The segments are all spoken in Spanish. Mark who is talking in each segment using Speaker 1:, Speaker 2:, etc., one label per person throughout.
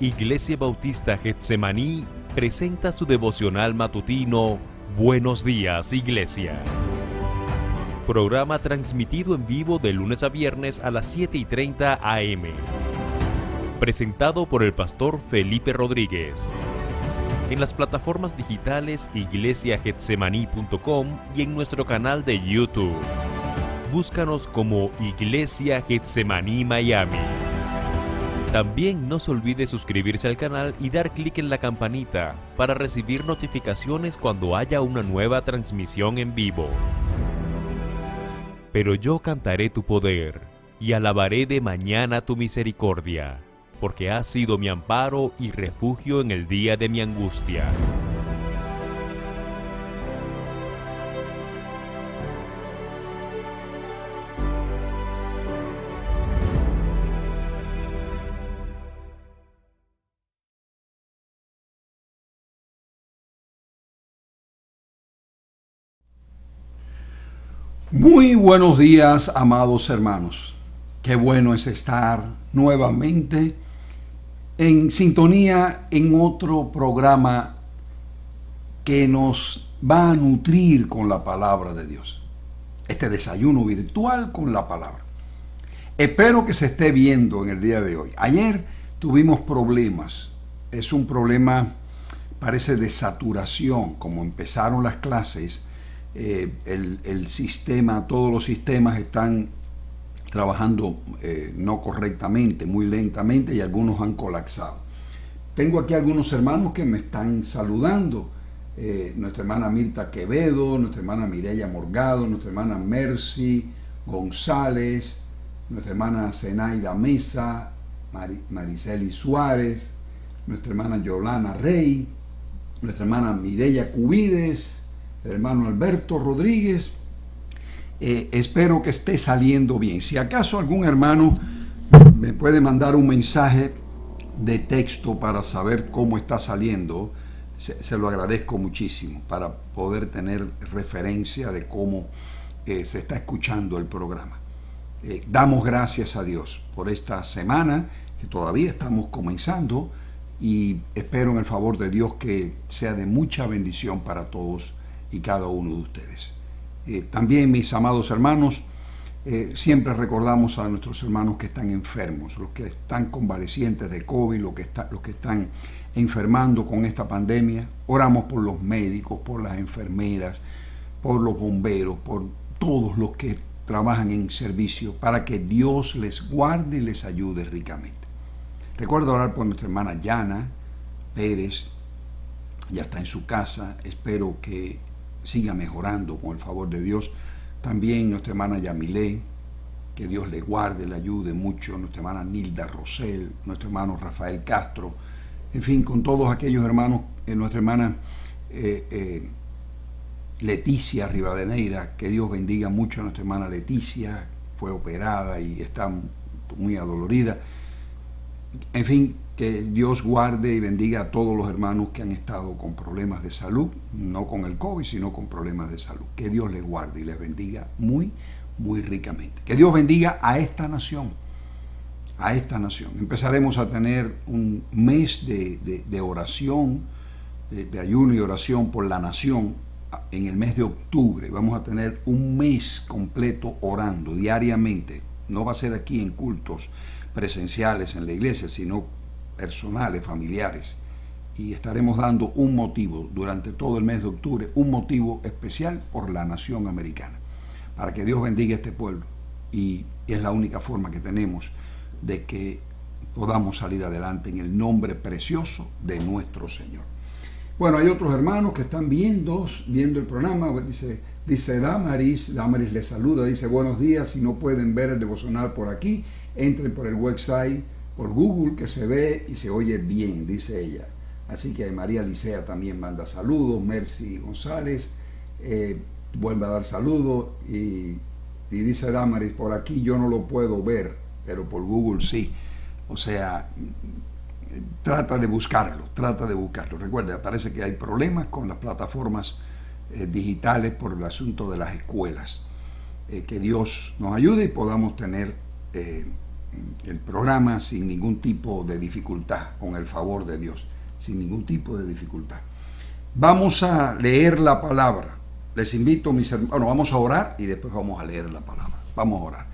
Speaker 1: Iglesia Bautista Getsemaní presenta su devocional matutino Buenos Días, Iglesia. Programa transmitido en vivo de lunes a viernes a las 7:30 am. Presentado por el pastor Felipe Rodríguez. En las plataformas digitales iglesiagetsemani.com y en nuestro canal de YouTube. Búscanos como Iglesia Getsemaní Miami. También no se olvide suscribirse al canal y dar clic en la campanita para recibir notificaciones cuando haya una nueva transmisión en vivo. Pero yo cantaré tu poder y alabaré de mañana tu misericordia, porque has sido mi amparo y refugio en el día de mi angustia.
Speaker 2: Muy buenos días, amados hermanos. Qué bueno es estar nuevamente en sintonía en otro programa que nos va a nutrir con la palabra de Dios. Este desayuno virtual con la palabra. Espero que se esté viendo en el día de hoy. Ayer tuvimos problemas. Es un problema, parece, de saturación. Como empezaron las clases, el sistema, todos los sistemas están trabajando no correctamente, muy lentamente, y algunos han colapsado. Tengo aquí algunos hermanos que me están saludando. Nuestra hermana Mirta Quevedo, nuestra hermana Mireya Morgado, nuestra hermana Mercy González, nuestra hermana Zenaida Mesa, Mariceli Suárez, nuestra hermana Yolana Rey, nuestra hermana Mireya Cubides, el hermano Alberto Rodríguez. Espero que esté saliendo bien. Si acaso algún hermano me puede mandar un mensaje de texto para saber cómo está saliendo, se lo agradezco muchísimo, para poder tener referencia de cómo se está escuchando el programa. Damos gracias a Dios por esta semana que todavía estamos comenzando, y espero en el favor de Dios que sea de mucha bendición para todos y cada uno de ustedes. También, mis amados hermanos, siempre recordamos a nuestros hermanos que están enfermos, los que están convalecientes de COVID, los que están enfermando con esta pandemia. Oramos por los médicos, por las enfermeras, por los bomberos, por todos los que trabajan en servicio, para que Dios les guarde y les ayude ricamente. Recuerdo orar por nuestra hermana Yana Pérez. Ya está en su casa. Espero que siga mejorando con el favor de Dios. También nuestra hermana Yamilé, que Dios le guarde, le ayude mucho. Nuestra hermana Nilda Rosel, nuestro hermano Rafael Castro, en fin, con todos aquellos hermanos. Nuestra hermana Leticia Rivadeneira, que Dios bendiga mucho a nuestra hermana Leticia. Fue operada y está muy adolorida. En fin, que Dios guarde y bendiga a todos los hermanos que han estado con problemas de salud, no con el COVID, sino con problemas de salud. Que Dios les guarde y les bendiga muy, muy ricamente. Que Dios bendiga a esta nación, a esta nación. Empezaremos a tener un mes de oración, de ayuno y oración por la nación en el mes de octubre. Vamos a tener un mes completo orando diariamente. No va a ser aquí en cultos presenciales en la iglesia, sino personales, familiares, y estaremos dando un motivo durante todo el mes de octubre, un motivo especial por la nación americana, para que Dios bendiga a este pueblo, y es la única forma que tenemos de que podamos salir adelante en el nombre precioso de nuestro Señor. Bueno, hay otros hermanos que están viendo el programa. Dice Damaris les saluda, dice buenos días. Si no pueden ver el devocional por aquí, entren por el website, por Google, que se ve y se oye bien, dice ella. Así que María Licea también manda saludos. Mercy González vuelve a dar saludos, y dice Damaris, por aquí yo no lo puedo ver, pero por Google sí. O sea, trata de buscarlo. Recuerda, parece que hay problemas con las plataformas digitales por el asunto de las escuelas. Que Dios nos ayude y podamos tener el programa sin ningún tipo de dificultad, con el favor de Dios, sin ningún tipo de dificultad. Vamos a leer la palabra. Les invito, mis hermanos, bueno, vamos a orar y después vamos a leer la palabra. Vamos a orar.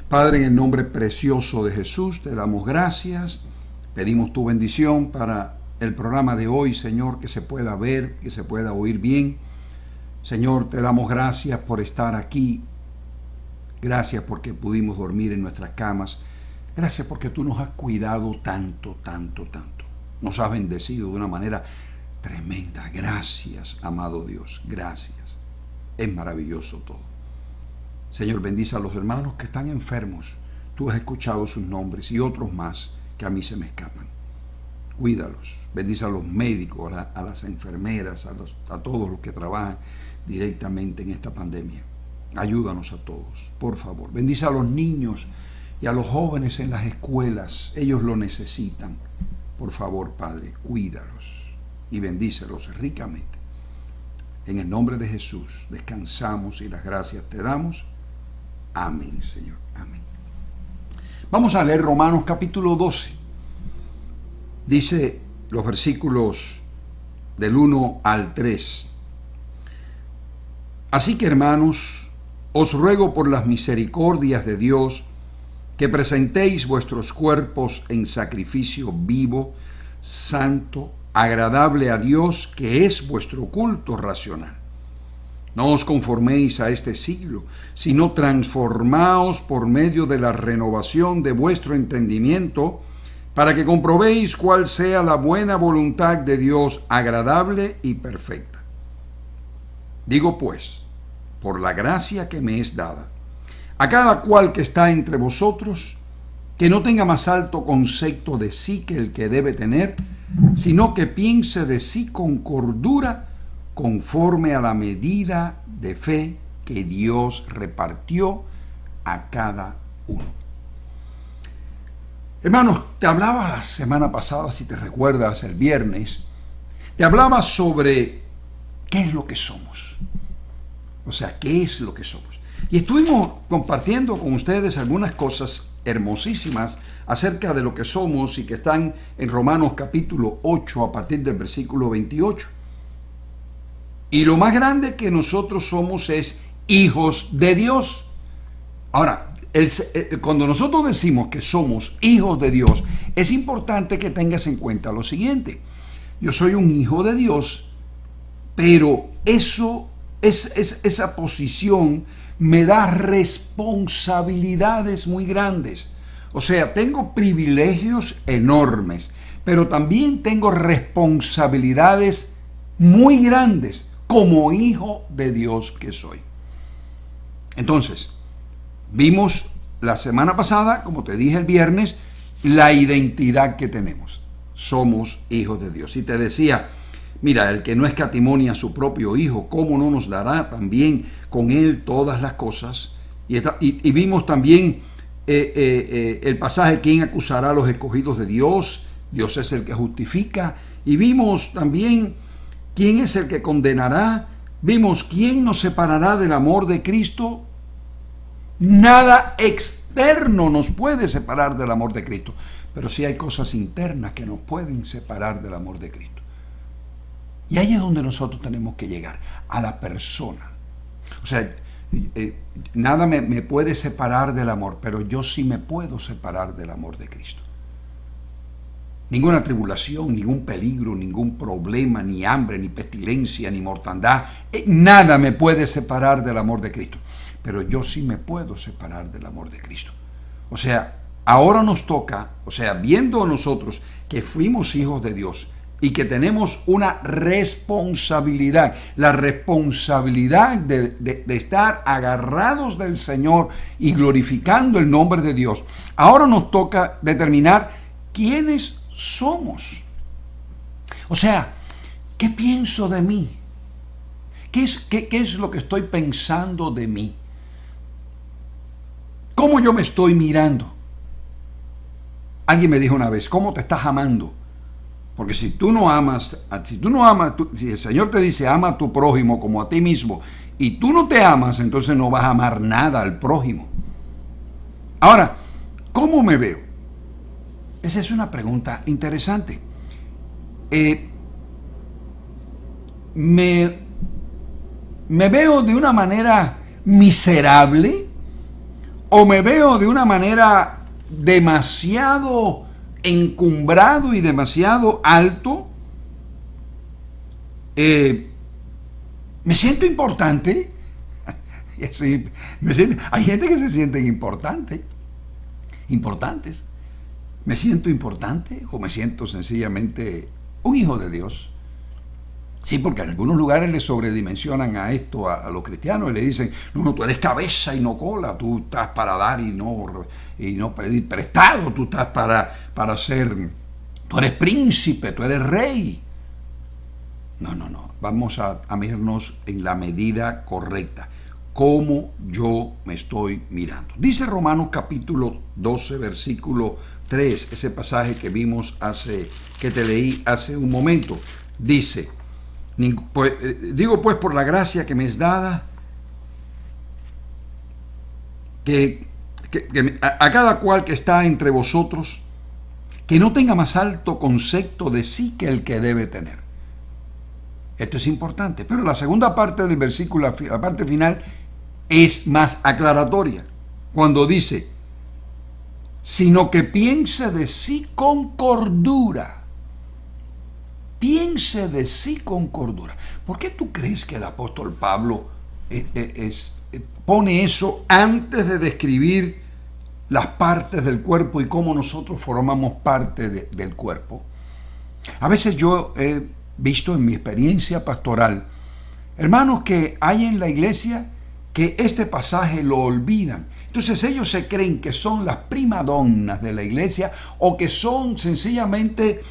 Speaker 2: Padre, en el nombre precioso de Jesús, te damos gracias. Pedimos tu bendición para el programa de hoy, Señor, que se pueda ver, que se pueda oír bien. Señor, te damos gracias por estar aquí. Gracias porque pudimos dormir en nuestras camas. Gracias porque tú nos has cuidado tanto, tanto, tanto. Nos has bendecido de una manera tremenda. Gracias, amado Dios. Gracias. Es maravilloso todo. Señor, bendice a los hermanos que están enfermos. Tú has escuchado sus nombres y otros más que a mí se me escapan. Cuídalos. Bendice a los médicos, a las enfermeras, a todos los que trabajan directamente en esta pandemia. Ayúdanos a todos, por favor. Bendice a los niños y a los jóvenes en las escuelas. Ellos lo necesitan. Por favor, Padre, cuídalos y bendícelos ricamente. En el nombre de Jesús descansamos y las gracias te damos. Amén, Señor. Amén. Vamos a leer Romanos capítulo 12. Dice los versículos del 1 al 3. Así que, hermanos, os ruego por las misericordias de Dios que presentéis vuestros cuerpos en sacrificio vivo, santo, agradable a Dios, que es vuestro culto racional. No os conforméis a este siglo, sino transformaos por medio de la renovación de vuestro entendimiento, para que comprobéis cuál sea la buena voluntad de Dios, agradable y perfecta. Digo pues, por la gracia que me es dada, a cada cual que está entre vosotros, que no tenga más alto concepto de sí que el que debe tener, sino que piense de sí con cordura, conforme a la medida de fe que Dios repartió a cada uno. Hermanos, te hablaba la semana pasada, si te recuerdas, el viernes, te hablaba sobre qué es lo que somos. O sea, qué es lo que somos. Y estuvimos compartiendo con ustedes algunas cosas hermosísimas acerca de lo que somos y que están en Romanos capítulo 8 a partir del versículo 28. Y lo más grande que nosotros somos es hijos de Dios. Ahora, cuando nosotros decimos que somos hijos de Dios, es importante que tengas en cuenta lo siguiente. Yo soy un hijo de Dios, pero esa posición me da responsabilidades muy grandes. O sea, tengo privilegios enormes, pero también tengo responsabilidades muy grandes como hijo de Dios que soy. Entonces, vimos la semana pasada, como te dije el viernes, la identidad que tenemos. Somos hijos de Dios. Y te decía, mira, el que no escatimó a su propio Hijo, ¿cómo no nos dará también con Él todas las cosas? Y vimos también el pasaje, ¿quién acusará a los escogidos de Dios? Dios es el que justifica. Y vimos también, ¿quién es el que condenará? Vimos, ¿quién nos separará del amor de Cristo? Nada externo nos puede separar del amor de Cristo, pero sí hay cosas internas que nos pueden separar del amor de Cristo. Y ahí es donde nosotros tenemos que llegar, a la persona. O sea, nada me puede separar del amor, pero yo sí me puedo separar del amor de Cristo. Ninguna tribulación, ningún peligro, ningún problema, ni hambre, ni pestilencia, ni mortandad, nada me puede separar del amor de Cristo. Pero yo sí me puedo separar del amor de Cristo. O sea, ahora nos toca, viendo nosotros que fuimos hijos de Dios, y que tenemos una responsabilidad, la responsabilidad de estar agarrados del Señor y glorificando el nombre de Dios. Ahora nos toca determinar quiénes somos. O sea, ¿qué pienso de mí? ¿Qué es lo que estoy pensando de mí? ¿Cómo yo me estoy mirando? Alguien me dijo una vez, ¿cómo te estás amando? Porque si tú no amas, si el Señor te dice ama a tu prójimo como a ti mismo, y tú no te amas, entonces no vas a amar nada al prójimo. Ahora, ¿Cómo me veo? Esa es una pregunta interesante. ¿Me veo de una manera miserable o me veo de una manera demasiado encumbrado y demasiado alto? ¿Me siento importante? Sí, hay gente que se sienten importantes. ¿Me siento importante o me siento sencillamente un hijo de Dios? Sí, porque en algunos lugares le sobredimensionan a esto a los cristianos y le dicen, no, tú eres cabeza y no cola, tú estás para dar y no pedir prestado, tú estás para ser, tú eres príncipe, tú eres rey. No, vamos a mirarnos en la medida correcta, cómo yo me estoy mirando. Dice Romanos capítulo 12, versículo 3, ese pasaje que vimos que te leí hace un momento, dice, digo pues por la gracia que me es dada, que a cada cual que está entre vosotros, que no tenga más alto concepto de sí que el que debe tener. Esto es importante, pero la segunda parte del versículo, la parte final, es más aclaratoria, cuando dice, sino que piense de sí con cordura. Piense de sí con cordura. ¿Por qué tú crees que el apóstol Pablo pone eso antes de describir las partes del cuerpo y cómo nosotros formamos parte del cuerpo? A veces yo he visto en mi experiencia pastoral hermanos que hay en la iglesia que este pasaje lo olvidan. Entonces ellos se creen que son las primadonnas de la iglesia o que son sencillamente,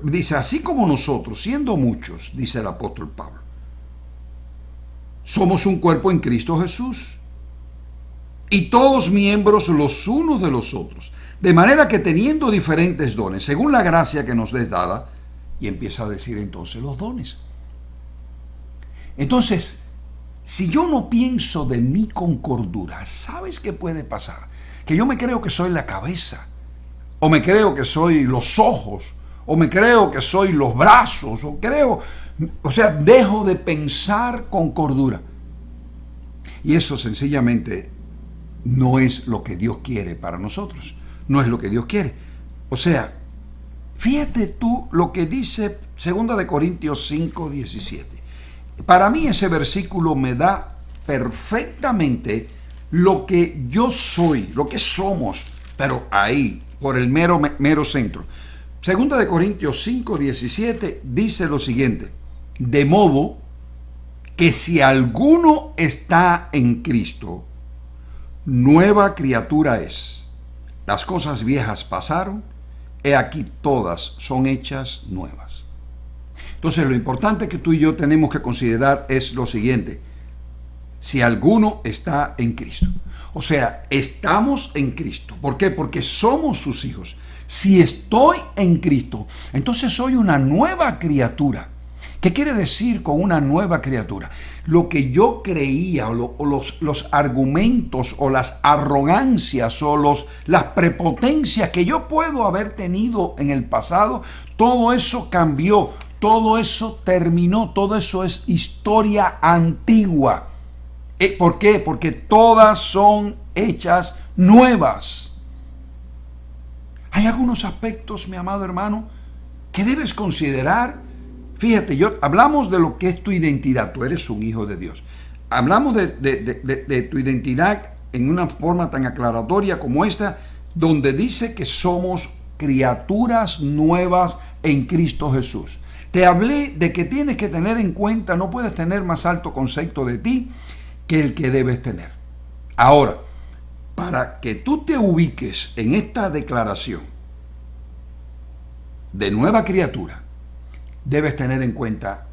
Speaker 2: dice, así como nosotros, siendo muchos, dice el apóstol Pablo, somos un cuerpo en Cristo Jesús y todos miembros los unos de los otros, de manera que teniendo diferentes dones, según la gracia que nos es dada, y empieza a decir entonces los dones. Entonces, si yo no pienso de mí con cordura, ¿sabes qué puede pasar? Que yo me creo que soy la cabeza, o me creo que soy los ojos, o me creo que soy los brazos, dejo de pensar con cordura. Y eso sencillamente no es lo que Dios quiere para nosotros, no es lo que Dios quiere. O sea, fíjate tú lo que dice 2 Corintios 5, 17. Para mí ese versículo me da perfectamente lo que yo soy, lo que somos, pero ahí, por el mero centro. 2 Corintios 5, 17 dice lo siguiente, de modo que si alguno está en Cristo, nueva criatura es. Las cosas viejas pasaron, he aquí todas son hechas nuevas. Entonces lo importante que tú y yo tenemos que considerar es lo siguiente, si alguno está en Cristo. O sea, estamos en Cristo. ¿Por qué? Porque somos sus hijos. Si estoy en Cristo, entonces soy una nueva criatura. ¿Qué quiere decir con una nueva criatura? Lo que yo creía, los argumentos o las arrogancias o las prepotencias que yo puedo haber tenido en el pasado, todo eso cambió, todo eso terminó, todo eso es historia antigua. ¿Por qué? Porque todas son hechas nuevas. Hay algunos aspectos, mi amado hermano, que debes considerar. Fíjate, hablamos de lo que es tu identidad. Tú eres un hijo de Dios. Hablamos de tu identidad en una forma tan aclaratoria como esta, donde dice que somos criaturas nuevas en Cristo Jesús. Te hablé de que tienes que tener en cuenta, no puedes tener más alto concepto de ti que el que debes tener. Ahora, para que tú te ubiques en esta declaración de nueva criatura, debes tener en cuenta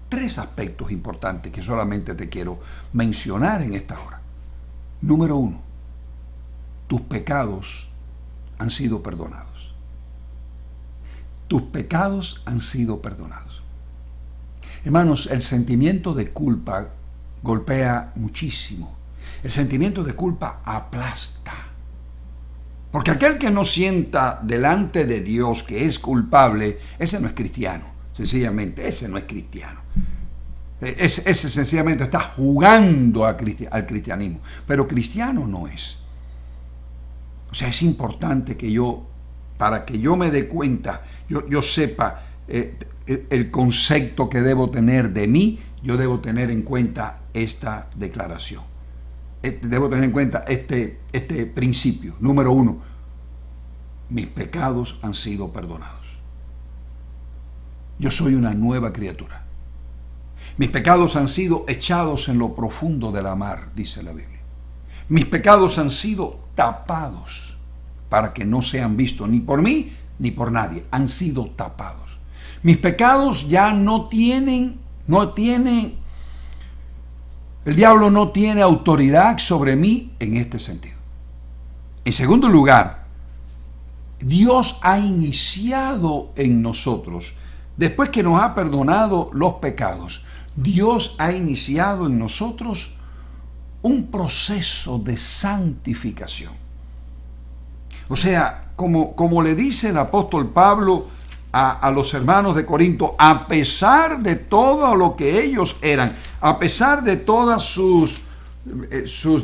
Speaker 2: 3 aspectos importantes que solamente te quiero mencionar en esta hora. Número 1, tus pecados han sido perdonados. Tus pecados han sido perdonados. Hermanos, el sentimiento de culpa golpea muchísimo. El sentimiento de culpa aplasta. Porque aquel que no sienta delante de Dios que es culpable, ese no es cristiano. Sencillamente, ese no es cristiano. Ese sencillamente está jugando al cristianismo. Pero cristiano no es. O sea, es importante que para que yo me dé cuenta, yo sepa el concepto que debo tener de mí, yo debo tener en cuenta esta declaración. Debo tener en cuenta este principio. Número 1, mis pecados han sido perdonados. Yo soy una nueva criatura. Mis pecados han sido echados en lo profundo de la mar, dice la Biblia. Mis pecados han sido tapados para que no sean vistos ni por mí ni por nadie. Han sido tapados. Mis pecados ya no tienen, el diablo no tiene autoridad sobre mí en este sentido. En segundo lugar, Dios ha iniciado en nosotros, después que nos ha perdonado los pecados, Dios ha iniciado en nosotros un proceso de santificación. O sea, como le dice el apóstol Pablo a los hermanos de Corinto, a pesar de todo lo que ellos eran, a pesar de todas sus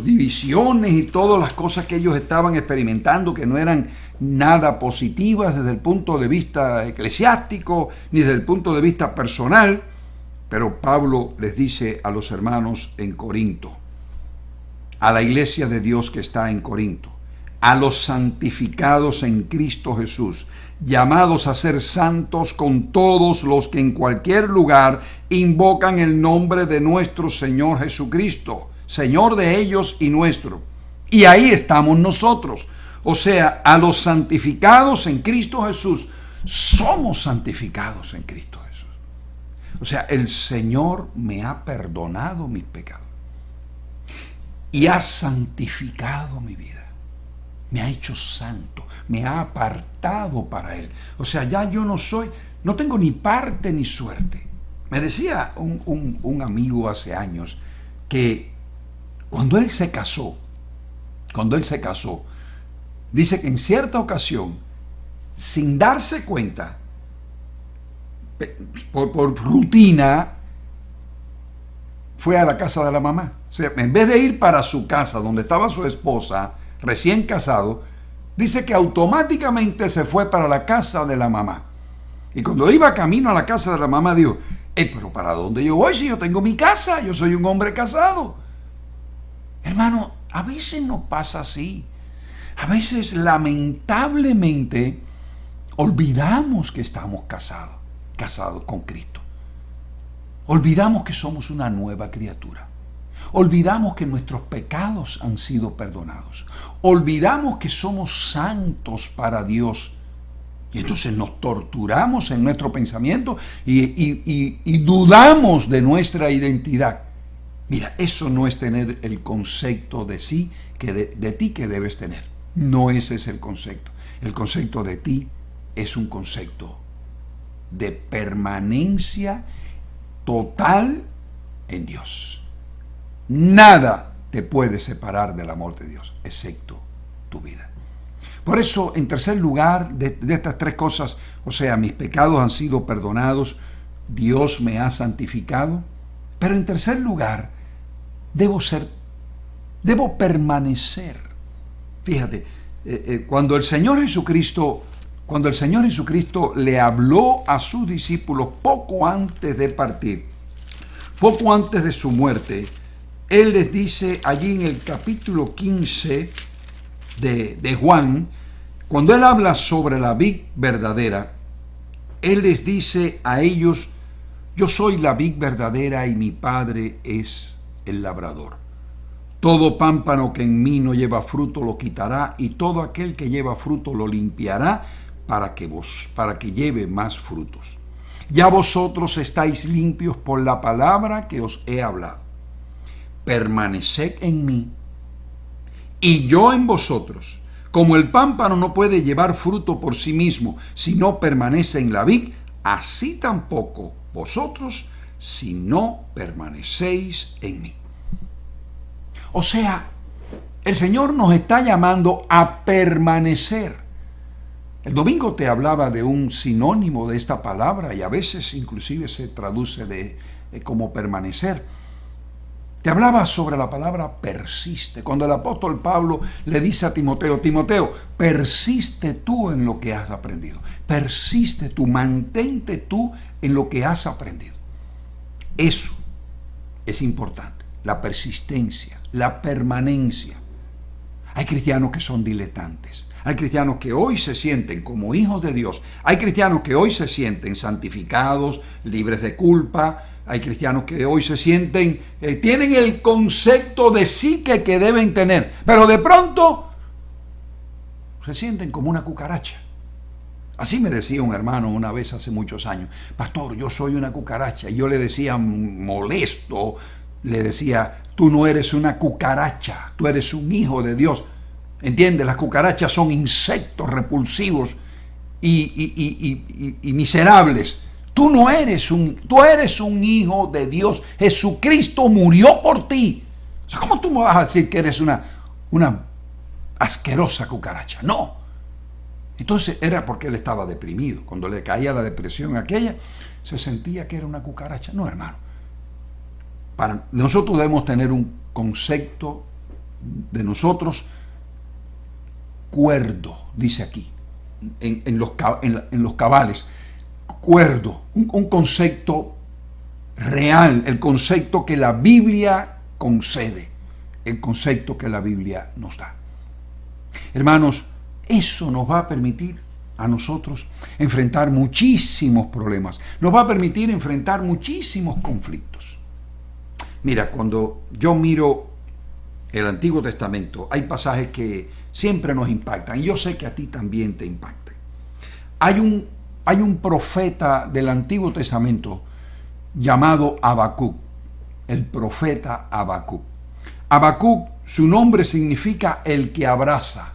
Speaker 2: divisiones y todas las cosas que ellos estaban experimentando, que no eran nada positivas desde el punto de vista eclesiástico ni desde el punto de vista personal, pero Pablo les dice a los hermanos en Corinto, a la iglesia de Dios que está en Corinto, a los santificados en Cristo Jesús, llamados a ser santos con todos los que en cualquier lugar invocan el nombre de nuestro Señor Jesucristo, Señor de ellos y nuestro. Y ahí estamos nosotros. O sea, a los santificados en Cristo Jesús, somos santificados en Cristo Jesús. O sea, el Señor me ha perdonado mis pecados y ha santificado mi vida. Me ha hecho santo, me ha apartado para Él. O sea, ya yo no tengo ni parte ni suerte. Me decía un amigo hace años que cuando él se casó, dice que en cierta ocasión, sin darse cuenta, por rutina, fue a la casa de la mamá. O sea, en vez de ir para su casa donde estaba su esposa, recién casado, dice que automáticamente se fue para la casa de la mamá. Y cuando iba camino a la casa de la mamá, dijo, pero ¿para dónde yo voy si yo tengo mi casa? Yo soy un hombre casado. Hermano, a veces no pasa así. A veces, lamentablemente, olvidamos que estamos casados con Cristo. Olvidamos que somos una nueva criatura. Olvidamos que nuestros pecados han sido perdonados. Olvidamos que somos santos para Dios. Y entonces nos torturamos en nuestro pensamiento y dudamos de nuestra identidad. Mira, eso no es tener el concepto de sí, de ti que debes tener. No ese es el concepto. El concepto de ti es un concepto de permanencia total en Dios. Nada te puede separar del amor de Dios, excepto tu vida. Por eso, en tercer lugar, de estas tres cosas, o sea, mis pecados han sido perdonados, Dios me ha santificado, pero en tercer lugar, debo permanecer. Fíjate, cuando el Señor Jesucristo le habló a sus discípulos poco antes de partir, poco antes de su muerte, Él les dice allí en el capítulo 15 de Juan, cuando Él habla sobre la vid verdadera, Él les dice a ellos, yo soy la vid verdadera y mi Padre es el labrador. Todo pámpano que en mí no lleva fruto lo quitará, y todo aquel que lleva fruto lo limpiará para que lleve más frutos. Ya vosotros estáis limpios por la palabra que os he hablado. Permaneced en mí y yo en vosotros. Como el pámpano no puede llevar fruto por sí mismo si no permanece en la vid, así tampoco vosotros si no permanecéis en mí. O sea, El Señor nos está llamando a permanecer. El domingo te hablaba de un sinónimo de esta palabra y a veces inclusive se traduce como permanecer. Te hablaba sobre la palabra persiste. Cuando el apóstol Pablo le dice a Timoteo, Timoteo, persiste tú en lo que has aprendido. Persiste tú, mantente tú en lo que has aprendido. Eso es importante, la persistencia, la permanencia. Hay cristianos que son diletantes. Hay cristianos que hoy se sienten como hijos de Dios. Hay cristianos que hoy se sienten santificados, libres de culpa. Hay cristianos que hoy se sienten, tienen el concepto de psique que deben tener, pero de pronto se sienten como una cucaracha. Así me decía un hermano una vez hace muchos años, pastor, yo soy una cucaracha. Y yo le decía molesto, le decía, tú no eres una cucaracha, tú eres un hijo de Dios. ¿Entiendes? Las cucarachas son insectos repulsivos y miserables. Tú eres un hijo de Dios. Jesucristo murió por ti. O sea, ¿cómo tú me vas a decir que eres una asquerosa cucaracha? No. Entonces era porque él estaba deprimido. Cuando le caía la depresión aquella, se sentía que era una cucaracha. No, hermano. Nosotros debemos tener un concepto de nosotros cuerdo, dice aquí, en los cabales. Cuerdo, un concepto real, el concepto que la Biblia concede, el concepto que la Biblia nos da. Hermanos, eso nos va a permitir a nosotros enfrentar muchísimos problemas, nos va a permitir enfrentar muchísimos conflictos. Mira, cuando yo miro el Antiguo Testamento, hay pasajes que siempre nos impactan, y yo sé que a ti también te impactan. Hay un profeta del Antiguo Testamento llamado Habacuc, el profeta Habacuc. Habacuc, su nombre significa el que abraza,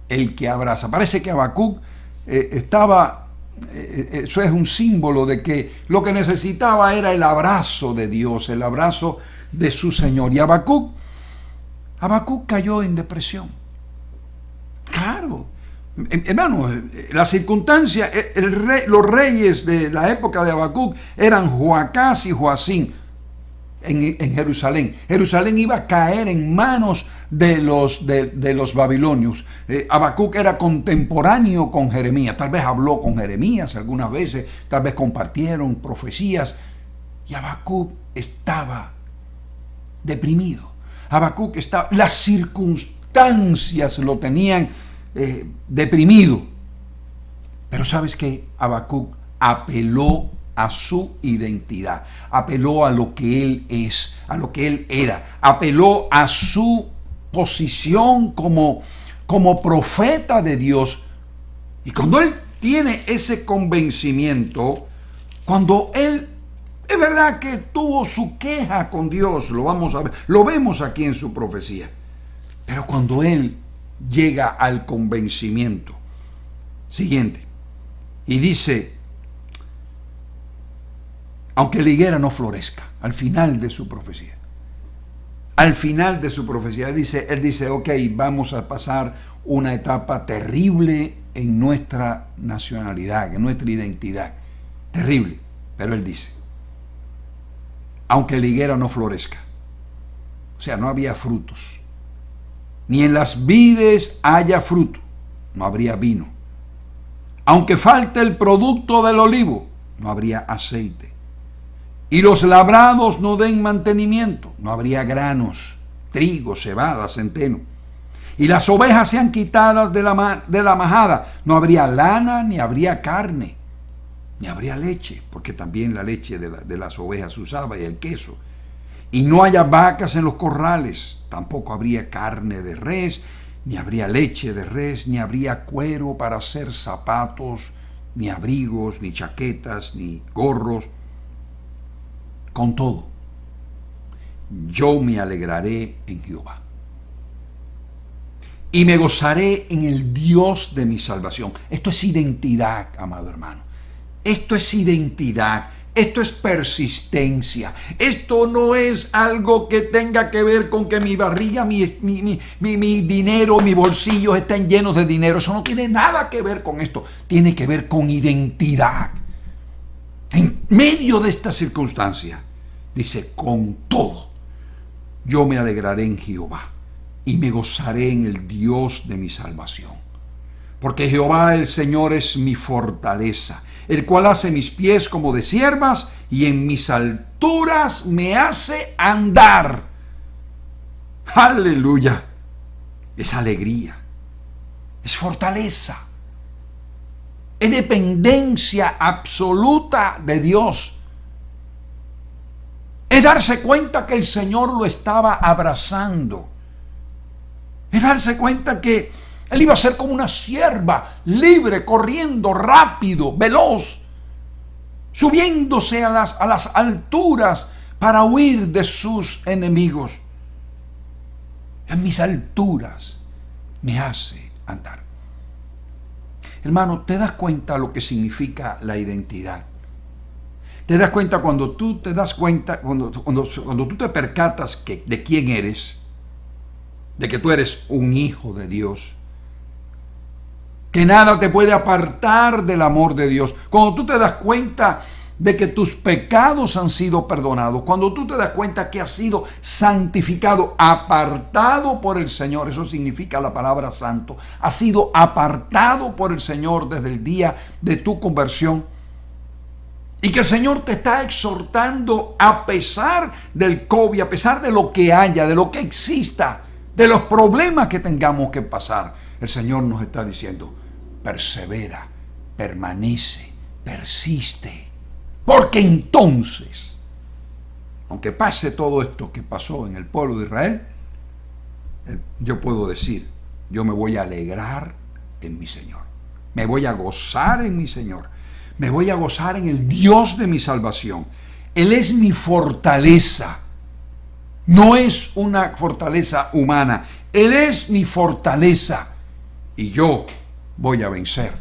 Speaker 2: el que abraza. Parece que Habacuc eso es un símbolo de que lo que necesitaba era el abrazo de Dios, el abrazo de su Señor. Y Habacuc cayó en depresión. Claro, hermano, la circunstancia, los reyes de la época de Habacuc eran Joacás y Joacín en Jerusalén. Jerusalén iba a caer en manos de los babilonios. Habacuc era contemporáneo con Jeremías. Tal vez habló con Jeremías algunas veces, tal vez compartieron profecías. Y Habacuc estaba deprimido. Habacuc las circunstancias lo tenían deprimido. Pero ¿sabes qué? Habacuc apeló a su identidad, apeló a lo que él es, a lo que él era, apeló a su posición como profeta de Dios. Y cuando él tiene ese convencimiento, cuando él es verdad que tuvo su queja con Dios, lo vamos a ver, lo vemos aquí en su profecía, pero cuando él llega al convencimiento siguiente y dice, aunque la higuera no florezca, al final de su profecía, él dice, ok, vamos a pasar una etapa terrible en nuestra nacionalidad, en nuestra identidad, terrible, pero él dice, aunque la higuera no florezca, o sea, no había frutos, ni en las vides haya fruto, no habría vino, aunque falte el producto del olivo, no habría aceite, y los labrados no den mantenimiento, no habría granos, trigo, cebada, centeno, y las ovejas sean quitadas de la majada, no habría lana, ni habría carne, ni habría leche, porque también la leche de las ovejas se usaba, y el queso, y no haya vacas en los corrales, tampoco habría carne de res, ni habría leche de res, ni habría cuero para hacer zapatos, ni abrigos, ni chaquetas, ni gorros. Con todo, yo me alegraré en Jehová y me gozaré en el Dios de mi salvación. Esto es identidad, amado hermano. Esto es identidad. Esto es persistencia. Esto no es algo que tenga que ver con que mi barriga, mi dinero, mi bolsillo estén llenos de dinero. Eso no tiene nada que ver con esto. Tiene que ver con identidad. En medio de esta circunstancia, dice, con todo, yo me alegraré en Jehová y me gozaré en el Dios de mi salvación. Porque Jehová el Señor es mi fortaleza, el cual hace mis pies como de ciervas y en mis alturas me hace andar. Aleluya. Es alegría, es fortaleza, es dependencia absoluta de Dios. Es darse cuenta que el Señor lo estaba abrazando. Es darse cuenta que Él iba a ser como una cierva, libre, corriendo, rápido, veloz, subiéndose a las alturas para huir de sus enemigos. En mis alturas me hace andar. Hermano, ¿te das cuenta lo que significa la identidad? ¿Te das cuenta cuando tú te das cuenta, cuando tú te percatas de quién eres, de que tú eres un hijo de Dios, que nada te puede apartar del amor de Dios? Cuando tú te das cuenta de que tus pecados han sido perdonados, cuando tú te das cuenta que has sido santificado, apartado por el Señor, eso significa la palabra santo, has sido apartado por el Señor desde el día de tu conversión, y que el Señor te está exhortando a pesar del COVID, a pesar de lo que haya, de lo que exista, de los problemas que tengamos que pasar, el Señor nos está diciendo, persevera, permanece, persiste. Porque entonces, aunque pase todo esto que pasó en el pueblo de Israel, yo puedo decir, yo me voy a alegrar en mi Señor. Me voy a gozar en mi Señor. Me voy a gozar en el Dios de mi salvación. Él es mi fortaleza. No es una fortaleza humana. Él es mi fortaleza. Y yo voy a vencer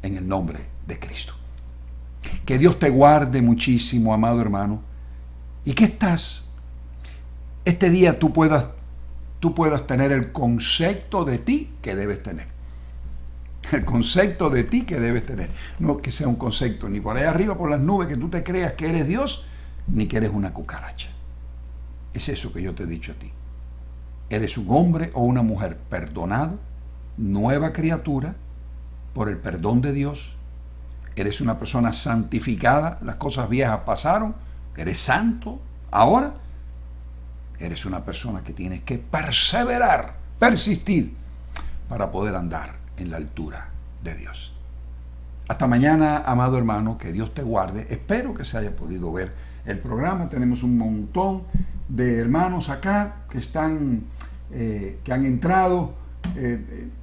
Speaker 2: en el nombre de Cristo. Que Dios te guarde muchísimo, amado hermano, y que este día tú puedas tener el concepto de ti que debes tener. El concepto de ti que debes tener. No que sea un concepto ni por ahí arriba por las nubes que tú te creas que eres Dios, ni que eres una cucaracha. Es eso que yo te he dicho a ti. Eres un hombre o una mujer perdonado, nueva criatura, por el perdón de Dios. Eres una persona santificada, las cosas viejas pasaron, eres santo ahora. Eres una persona que tienes que perseverar, persistir, para poder andar en la altura de Dios. Hasta mañana, amado hermano, que Dios te guarde. Espero que se haya podido ver el programa. Tenemos un montón de hermanos acá que han entrado.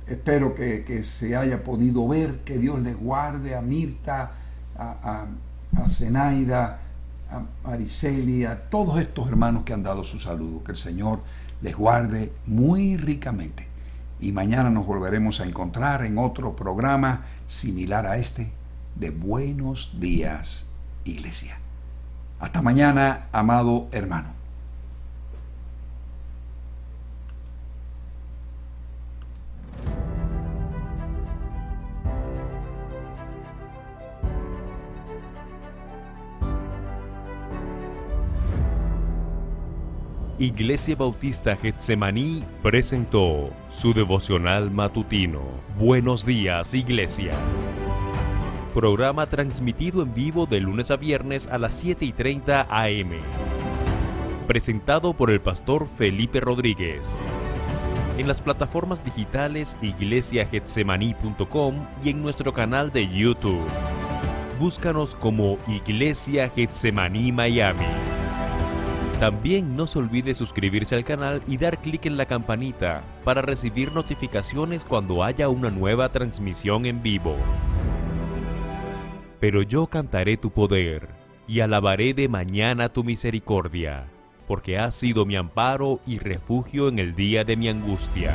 Speaker 2: Espero que se haya podido ver. Que Dios les guarde a Mirta, a Zenaida, a Ariceli, a todos estos hermanos que han dado su saludo. Que el Señor les guarde muy ricamente. Y mañana nos volveremos a encontrar en otro programa similar a este de Buenos Días, Iglesia. Hasta mañana, amado hermano.
Speaker 1: Iglesia Bautista Getsemaní presentó su devocional matutino. Buenos días, Iglesia. Programa transmitido en vivo de lunes a viernes a las 7:30 AM. Presentado por el pastor Felipe Rodríguez. En las plataformas digitales iglesiagetsemaní.com y en nuestro canal de YouTube. Búscanos como Iglesia Getsemaní Miami. También no se olvide suscribirse al canal y dar clic en la campanita para recibir notificaciones cuando haya una nueva transmisión en vivo. Pero yo cantaré tu poder y alabaré de mañana tu misericordia, porque has sido mi amparo y refugio en el día de mi angustia.